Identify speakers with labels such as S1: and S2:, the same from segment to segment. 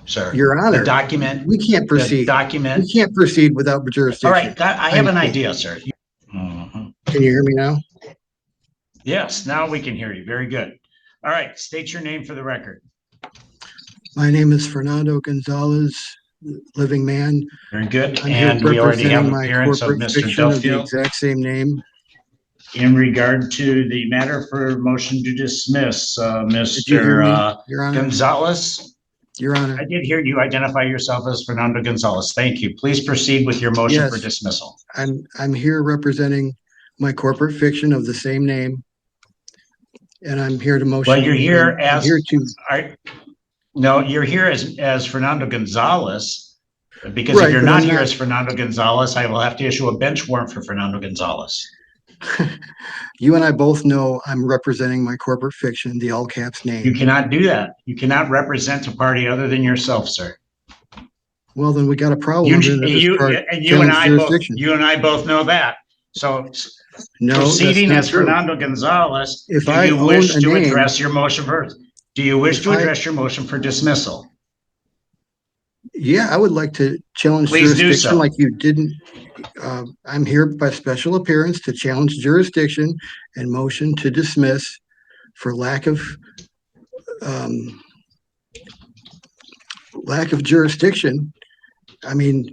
S1: sir.
S2: Your Honor,
S1: the document.
S2: we can't proceed.
S1: The document.
S2: We can't proceed without jurisdiction.
S1: All right, I have an idea, sir.
S2: Can you hear me now?
S1: Yes, now we can hear you. Very good. All right, state your name for the record.
S2: My name is Fernando Gonzalez, living man.
S1: Very good.
S2: I'm
S1: and
S2: here
S1: we already have
S2: representing my
S1: appearance of
S2: corporate
S1: Mr.
S2: fiction of the
S1: Duffield
S2: exact same name.
S1: in regard to the matter for motion to dismiss,
S2: Did you hear me,
S1: Mr.
S2: Your Honor?
S1: Gonzalez.
S2: Your Honor.
S1: I did hear you identify yourself as Fernando Gonzalez. Thank you. Please proceed with your motion
S2: Yes.
S1: for dismissal.
S2: I'm here representing my corporate fiction of the same name, and I'm here to motion.
S1: Well, you're here
S2: I'm
S1: as
S2: here to.
S1: No, you're here as Fernando Gonzalez, because
S2: Right,
S1: if you're
S2: but
S1: not
S2: I'm
S1: here
S2: not-
S1: as Fernando Gonzalez, I will have to issue a bench warrant for Fernando Gonzalez.
S2: You and I both know I'm representing my corporate fiction, the all caps name.
S1: You cannot do that. You cannot represent a party other than yourself, sir.
S2: Well, then we got a problem.
S1: You
S2: under this part,
S1: and
S2: challenge
S1: you and I both know that. So
S2: No,
S1: proceeding
S2: that's
S1: as
S2: not true.
S1: Fernando Gonzalez,
S2: If
S1: do
S2: I
S1: you
S2: own
S1: wish
S2: a
S1: to
S2: name-
S1: address your motion for? Do you wish
S2: If
S1: to
S2: I-
S1: address your motion for dismissal?
S2: Yeah, I would like to challenge
S1: Please do
S2: jurisdiction
S1: so.
S2: like you didn't. I'm here by special appearance to challenge jurisdiction and motion to dismiss for lack of jurisdiction. I mean,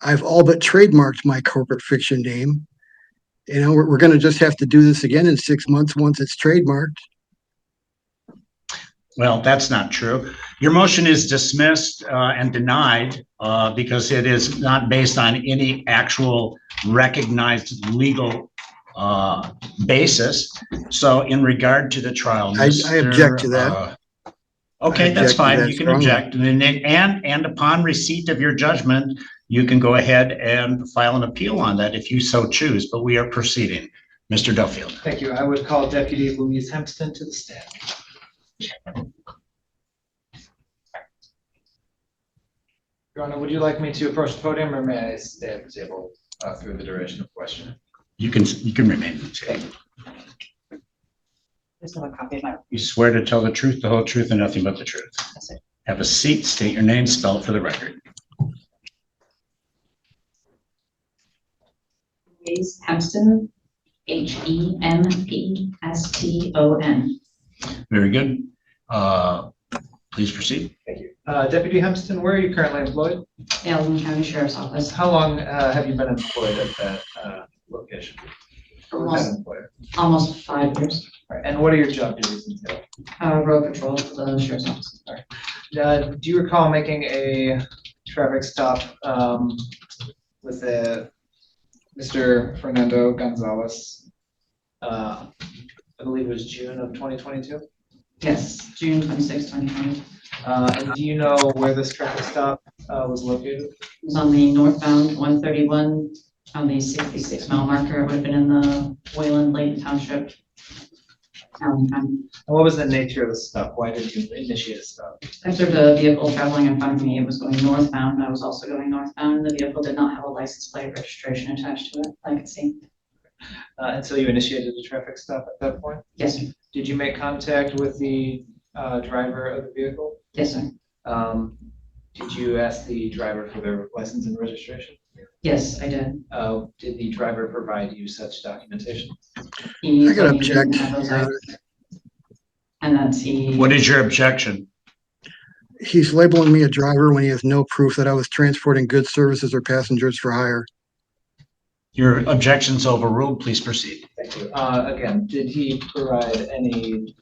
S2: I've all but trademarked my corporate fiction name. You know, we're going to just have to do this again in 6 months once it's trademarked.
S1: Well, that's not true. Your motion is dismissed and denied because it is not based on any actual recognized legal basis. So in regard to the trial,
S2: I object to that.
S1: Okay, that's fine. You can
S2: strongly.
S1: object. And upon receipt of your judgment, you can go ahead and file an appeal on that if you so choose, but we are proceeding. Mr. Duffield.
S3: Thank you. I would call Deputy Louise Hempston to the stand. Your Honor, would you like me to approach the podium or may I stay at the table through the duration of questioning?
S1: You can remain at the table.
S4: There's no copy of my.
S1: You swear to tell the truth, the whole truth, and nothing but the truth.
S4: Yes, sir.
S1: Have a seat, state your name, spell it for the record.
S4: Louise Hempston, Hempston.
S1: Very good. Please proceed.
S3: Thank you. Deputy Hempston, where are you currently employed?
S4: Allen County Sheriff's Office.
S3: How long have you been employed at that location? Or with that employer?
S4: Almost 5 years.
S3: All right. And what are your job duties entail?
S4: Road patrol for the Sheriff's Office.
S3: Do you recall making a traffic stop with Mr. Fernando Gonzalez? I believe it was June of 2022.
S4: Yes, June 26, 2020.
S3: And do you know where this traffic stop was located?
S4: It was on the northbound 131 on the 66-mile marker. It would have been in the Wayland Lake Township.
S3: And what was the nature of the stop? Why did you initiate a stop?
S4: I observed a vehicle traveling in front of me. It was going northbound. I was also going northbound. The vehicle did not have a license plate registration attached to it, I could see.
S3: And so you initiated a traffic stop at that point?
S4: Yes, sir.
S3: Did you make contact with the driver of the vehicle?
S4: Yes, sir.
S3: Did you ask the driver for their license and registration?
S4: Yes, I did.
S3: Did the driver provide you such documentation?
S4: He
S2: I got
S4: said he didn't
S2: object.
S4: have those items. And that's he.
S1: What is your objection?
S2: He's labeling me a driver when he has no proof that I was transporting goods, services, or passengers for hire.
S1: Your objection's overruled. Please proceed.
S3: Thank you. Again, did he provide any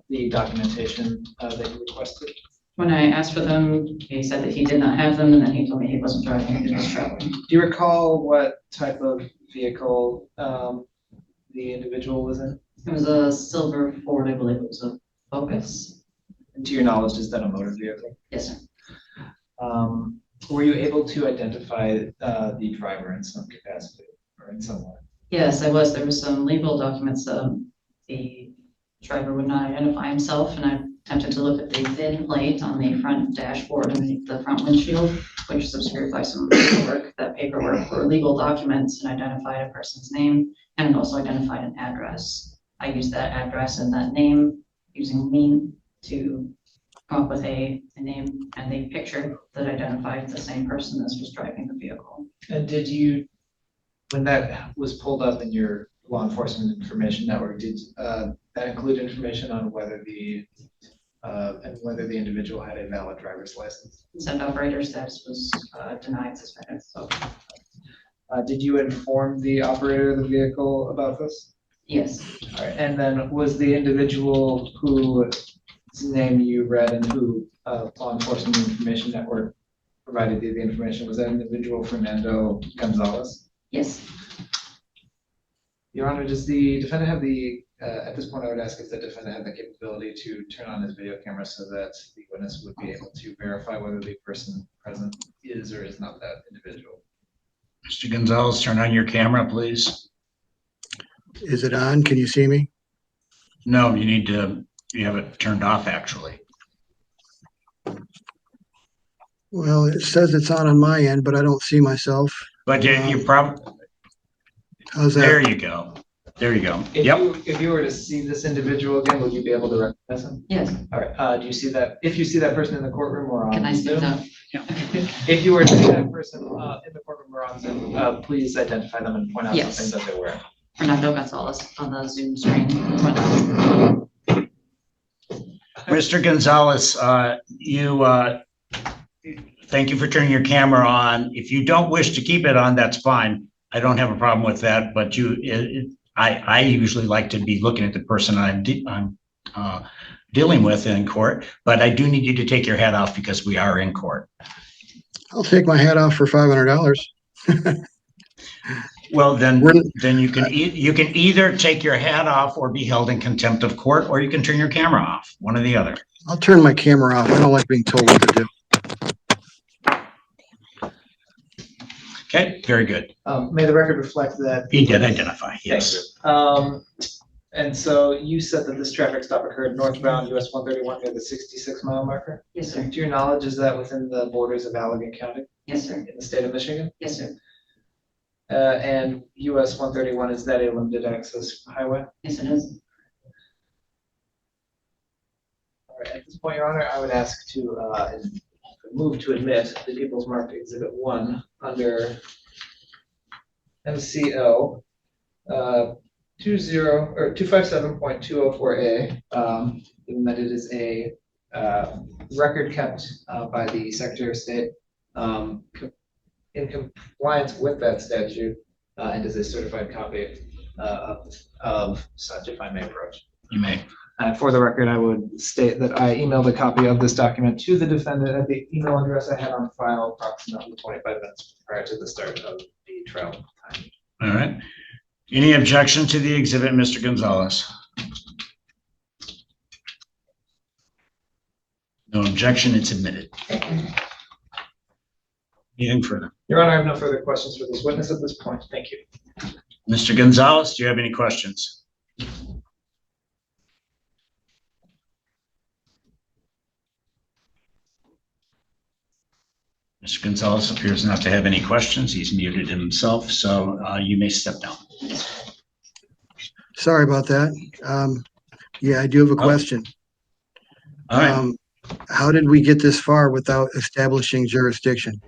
S3: the documentation that you requested?
S4: When I asked for them, he said that he did not have them, and then he told me he wasn't driving, he was traveling.
S3: Do you recall what type of vehicle the individual was in?
S4: It was a silver Ford, I believe it was a Focus.
S3: And to your knowledge, is that a motor vehicle?
S4: Yes, sir.
S3: Were you able to identify the driver in some capacity or in some way?
S4: Yes, I was. There were some legal documents. The driver would not identify himself, and I attempted to look at the VIN plate on the front dashboard and the front windshield, which is obscured by some paperwork. That paperwork were legal documents and identified a person's name and also identified an address. I used that address and that name using mean to come up with a name and a picture that identified the same person as was driving the vehicle.
S3: And did you, when that was pulled up in your law enforcement information network, did that include information on whether the individual had a valid driver's license?
S4: Consent operator status was denied, suspended, so
S3: Did you inform the operator of the vehicle about this?
S4: yes,
S3: All right, and then was the individual whose name you read and who law enforcement information network provided you the information, was that individual Fernando Gonzalez?
S4: yes.
S3: Your Honor, does the defendant have the, at this point, I would ask if the defendant had the capability to turn on his video camera so that the witness would be able to verify whether the person present is or is not that individual?
S1: Mr. Gonzalez, turn on your camera, please.
S2: Is it on? Can you see me?
S1: No, you have it turned off, actually.
S2: Well, it says it's on my end, but I don't see myself.
S1: But you probably,
S2: How's
S1: there
S2: that?
S1: you go. There you go.
S3: If
S1: Yep.
S3: if you were to see this individual again, would you be able to recognize him?
S4: Yes,
S3: All right, do you see that, if you see that person in the courtroom or on
S4: can I
S3: Zoom?
S4: stand up?
S3: If you were to see that person in the courtroom or on Zoom, please identify them and point out
S4: Yes.
S3: something that they wear.
S4: Fernando Gonzalez on the Zoom screen.
S1: Mr. Gonzalez, thank you for turning your camera on. If you don't wish to keep it on, that's fine. I don't have a problem with that, but I usually like to be looking at the person I'm dealing with in court, but I do need you to take your hat off because we are in court.
S2: I'll take my hat off for $500.
S1: Well, then
S2: We're-
S1: you can either take your hat off or be held in contempt of court, or you can turn your camera off, one or the other.
S2: I'll turn my camera off. I don't like being told what to do.
S1: Okay, very good.
S3: May the record reflect that.
S1: He did identify,
S3: Thank
S1: yes.
S3: you. And so you said that this traffic stop occurred northbound US 131 near the 66-mile marker?
S4: Yes, sir.
S3: To your knowledge, is that within the borders of Allegan County
S4: Yes, sir.
S3: in the state of Michigan?
S4: Yes, sir.
S3: And US 131, is that a limited access highway?
S4: Yes, it is.
S3: All right, at this point, Your Honor, I would ask to move to admit the People's Marked Exhibit 1 under MCL 257.204A, given that it is a record kept by the Secretary of State in compliance with that statute and is a certified copy of such, if I may approach.
S1: You may.
S3: For the record, I would state that I emailed a copy of this document to the defendant at the email address I had on file approximately 25 minutes prior to the start of the trial time.
S1: All right. Any objection to the exhibit, Mr. Gonzalez? No objection, it's admitted. Anything further?
S3: Your Honor, I have no further questions for this witness at this point. Thank you.
S1: Mr. Gonzalez, do you have any questions? Mr. Gonzalez appears not to have any questions. He's muted himself, so you may step down.
S2: Sorry about that. Yeah, I do have a question.
S1: All right.
S2: How did we get this far without establishing jurisdiction?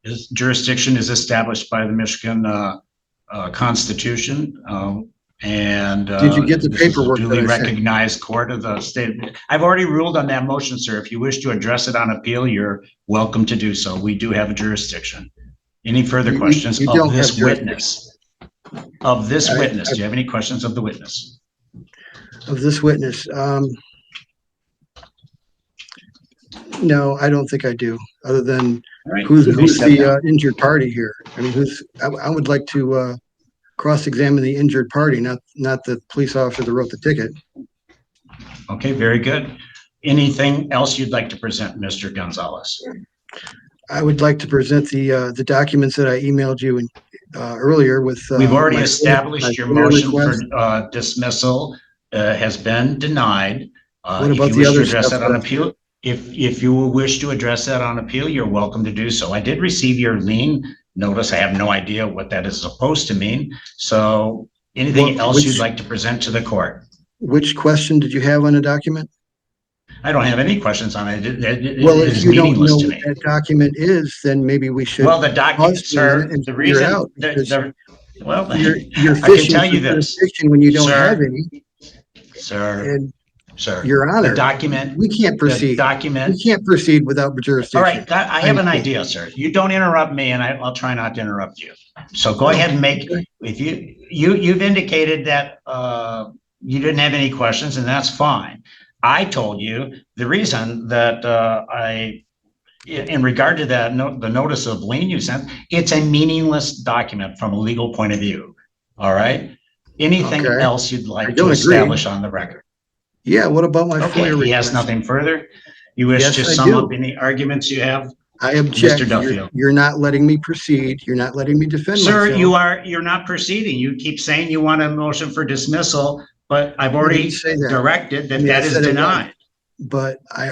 S1: His jurisdiction is established by the Michigan Constitution, and
S2: Did you get the
S1: this is a
S2: paperwork that
S1: duly
S2: I sent?
S1: recognized court of the state. I've already ruled on that motion, sir. If you wish to address it on appeal, you're welcome to do so. We do have a jurisdiction. Any further
S2: You-
S1: questions
S2: you
S1: of
S2: don't
S1: this
S2: have jurisdiction.
S1: witness? Of this
S2: I-
S1: witness, do you have any questions of the witness?
S2: Of this witness? No, I don't think I do, other than
S1: All right.
S2: who's
S1: you may step
S2: the
S1: down.
S2: injured party here? I mean, I would like to cross-examine the injured party, not the police officer that wrote the ticket.
S1: Okay, very good. Anything else you'd like to present, Mr. Gonzalez?
S2: I would like to present the documents that I emailed you earlier with.
S1: We've already
S2: my-
S1: established
S2: my
S1: your
S2: FOIA
S1: motion
S2: request.
S1: for dismissal has been denied.
S2: What
S1: If
S2: about
S1: you
S2: the
S1: wish to
S2: other
S1: address
S2: stuff
S1: that on
S2: that-
S1: appeal, if you wish to address that on appeal, you're welcome to do so. I did receive your lien notice. I have no idea what that is supposed to mean. So anything else you'd like to present to the court?
S2: Which question did you have on the document?
S1: I don't have any questions on it.
S2: Well,
S1: It
S2: if
S1: is
S2: you don't
S1: meaningless
S2: know
S1: to
S2: what
S1: me.
S2: that document is, then maybe we should
S1: Well, the document,
S2: pause for a minute
S1: sir,
S2: and
S1: the
S2: figure it
S1: reason,
S2: out, because
S1: well,
S2: you're
S1: I can
S2: fishing
S1: tell
S2: for
S1: you this,
S2: jurisdiction when you don't have
S1: sir,
S2: any.
S1: sir,
S2: And
S1: sir,
S2: Your
S1: the
S2: Honor,
S1: document,
S2: we can't
S1: the
S2: proceed.
S1: document.
S2: We can't proceed without
S1: All
S2: jurisdiction.
S1: right, I have an idea, sir. You don't interrupt me and I'll try not to interrupt you. So go ahead and make,
S2: Okay.
S1: if you've indicated that, you didn't have any questions, and that's fine. I told you the reason that, in regard to that, the notice of lien you sent, it's a meaningless document from a legal point of view. All right? Anything
S2: Okay.
S1: else you'd
S2: I
S1: like to
S2: don't agree.
S1: establish on the record?
S2: Yeah, what about my
S1: Okay,
S2: FOIA
S1: he has
S2: request?
S1: nothing further. You wish
S2: Yes,
S1: to
S2: I
S1: sum
S2: do.
S1: up any arguments you have?
S2: I object.
S1: Mr. Duffield.
S2: You're not letting me proceed. You're not letting me defend
S1: Sir,
S2: myself.
S1: you're not proceeding. You keep saying you want a motion for dismissal, but I've
S2: I
S1: already
S2: didn't say that.
S1: directed
S2: I
S1: that
S2: mean, I
S1: that is
S2: said it was.
S1: denied.
S2: But I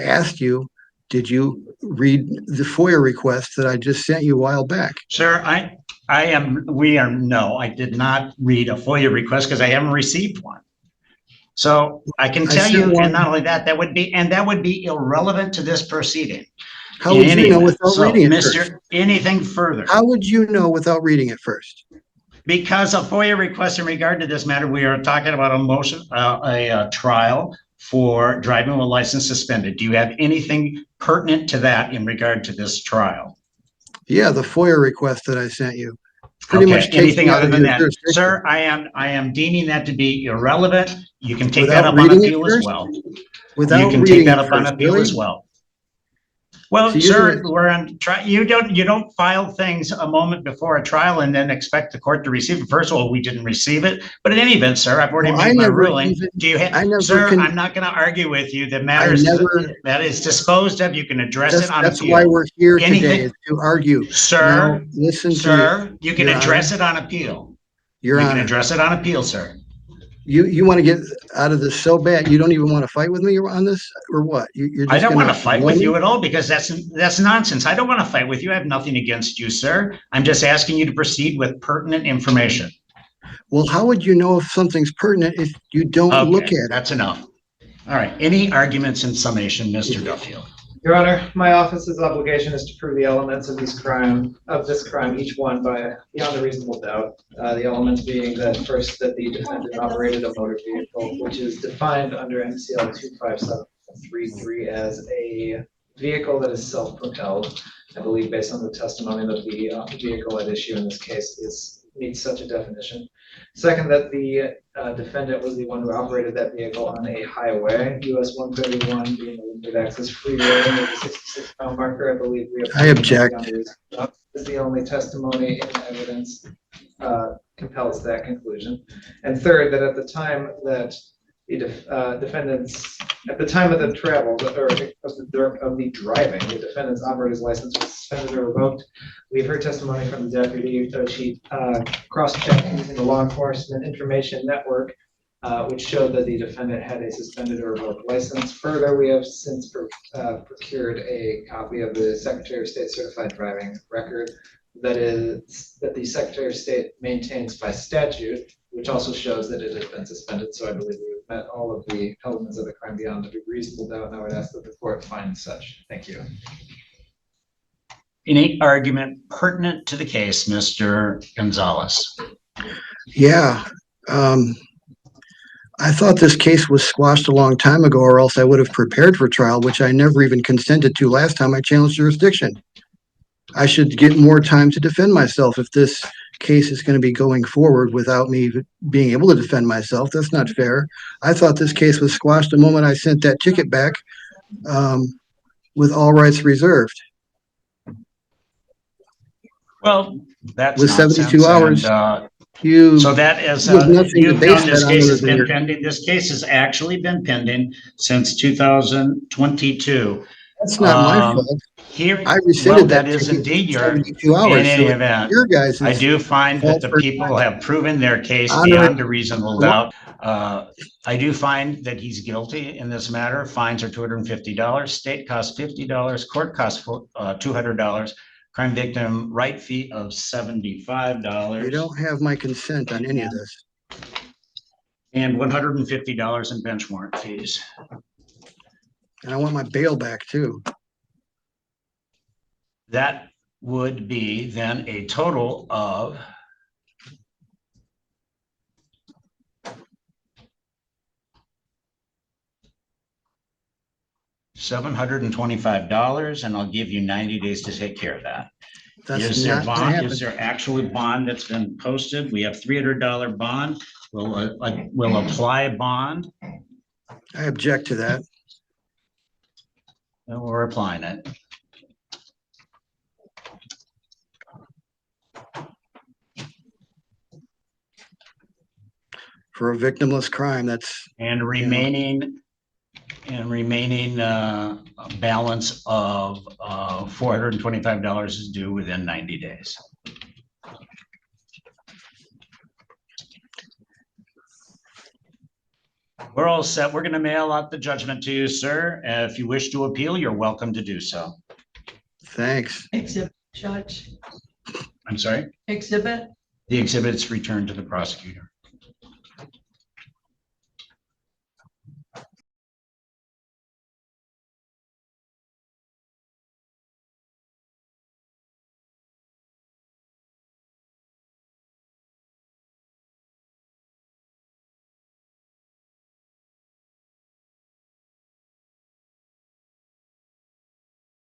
S2: asked you, did you read the FOIA request that I just sent you a while back?
S1: Sir, no, I did not read a FOIA request because I haven't received one. So I can tell you, and not only that, that would be irrelevant to this proceeding.
S2: How would you know without reading it first?
S1: Anything further?
S2: How would you know without reading it first?
S1: Because a FOIA request in regard to this matter, we are talking about a motion, a trial for driving with license suspended. Do you have anything pertinent to that in regard to this trial?
S2: Yeah, the FOIA request that I sent you. Pretty
S1: Okay,
S2: much takes
S1: anything
S2: me out
S1: other
S2: of
S1: than
S2: your
S1: that?
S2: jurisdiction.
S1: Sir, I am deeming that to be irrelevant. You can take that
S2: Without
S1: up on
S2: reading it
S1: appeal as
S2: first?
S1: well.
S2: Without
S1: You can
S2: reading
S1: take that
S2: it
S1: up on
S2: first,
S1: appeal
S2: really?
S1: as well. Well,
S2: So
S1: sir, we're on you don't file things a moment before a trial and then expect the court to receive it. First of all, we didn't receive it, but in any event, sir, I've already
S2: Well, I
S1: made my
S2: never
S1: ruling.
S2: even-
S1: Do you
S2: I
S1: have,
S2: never
S1: sir?
S2: can-
S1: I'm not going to argue with you. The matter is that is disposed of. You can address it on
S2: That's
S1: appeal.
S2: why we're here
S1: Anything-
S2: today, is to argue.
S1: Sir,
S2: Now, listen to
S1: sir, you can
S2: Your
S1: address
S2: Honor.
S1: it on appeal.
S2: Your
S1: You can
S2: Honor.
S1: address it on appeal, sir.
S2: You want to get out of this so bad, you don't even want to fight with me on this, or what? You're
S1: I
S2: just
S1: don't want to
S2: gonna
S1: fight
S2: ignore
S1: with
S2: me?
S1: you at all because that's nonsense. I don't want to fight with you. I have nothing against you, sir. I'm just asking you to proceed with pertinent information.
S2: Well, how would you know if something's pertinent if you don't look
S1: Okay,
S2: at it?
S1: that's enough. All right. Any arguments in summation, Mr. Duffield?
S3: Your Honor, my office's obligation is to prove the elements of this crime, each one beyond a reasonable doubt. The elements being that first, that the defendant operated a motor vehicle, which is defined under MCL 25733 as a vehicle that is self-propelled. I believe based on the testimony that the vehicle at issue in this case meets such a definition. Second, that the defendant was the one who operated that vehicle on a highway, US 131 being a limited access freeway with a 66-mile marker. I believe
S2: I object.
S3: Is the only testimony in evidence compels that conclusion. And third, that at the time that the defendants, at the time of the travel or of the driving, the defendant's operator's license was suspended or revoked. We've heard testimony from the deputy. She cross-checked using the law enforcement information network, which showed that the defendant had a suspended or revoked license. Further, we have since procured a copy of the Secretary of State certified driving record that the Secretary of State maintains by statute, which also shows that it has been suspended. So I believe we've met all of the elements of the crime beyond a reasonable doubt, and I would ask that the court find such. Thank you.
S1: Any argument pertinent to the case, Mr. Gonzalez?
S2: Yeah. I thought this case was squashed a long time ago, or else I would have prepared for trial, which I never even consented to last time I challenged jurisdiction. I should get more time to defend myself if this case is going to be going forward without me being able to defend myself. That's not fair. I thought this case was squashed the moment I sent that ticket back with all rights reserved.
S1: Well, that's
S2: With 72
S1: nonsense,
S2: hours.
S1: and, so that is,
S2: you have nothing to
S1: you've
S2: base
S1: known this
S2: that on
S1: case
S2: other
S1: has
S2: than
S1: been
S2: your-
S1: pending. This case has actually been pending since 2022.
S2: That's not my fault.
S1: Here,
S2: I rescinded
S1: that
S2: that
S1: is
S2: ticket
S1: indeed
S2: in
S1: your,
S2: 72
S1: in
S2: hours.
S1: any
S2: So
S1: event.
S2: your guys'
S1: I do find that the
S2: fault for
S1: people
S2: not
S1: have proven their case
S2: honoring-
S1: beyond a reasonable doubt. I do find that he's guilty in this matter. Fines are $250, state costs $50, court costs $200, crime victim right fee of $75.
S2: You don't have my consent on any of this.
S1: And $150 in bench warrant fees.
S2: And I want my bail back too.
S1: That would be then a total of $725, and I'll give you 90 days to take care of that.
S2: That's
S1: Is there
S2: not gonna
S1: bond?
S2: happen.
S1: Is there actually bond that's been posted? We have $300 bond. We'll apply a bond,
S2: I object to that.
S1: and we're applying it.
S2: For a victimless crime, that's,
S1: And remaining balance of $425 is due within 90 days. We're all set. We're going to mail out the judgment to you, sir. If you wish to appeal, you're welcome to do so.
S2: thanks.
S5: Exhibit, Judge,
S1: I'm sorry?
S5: exhibit.
S1: The exhibit's returned to the prosecutor.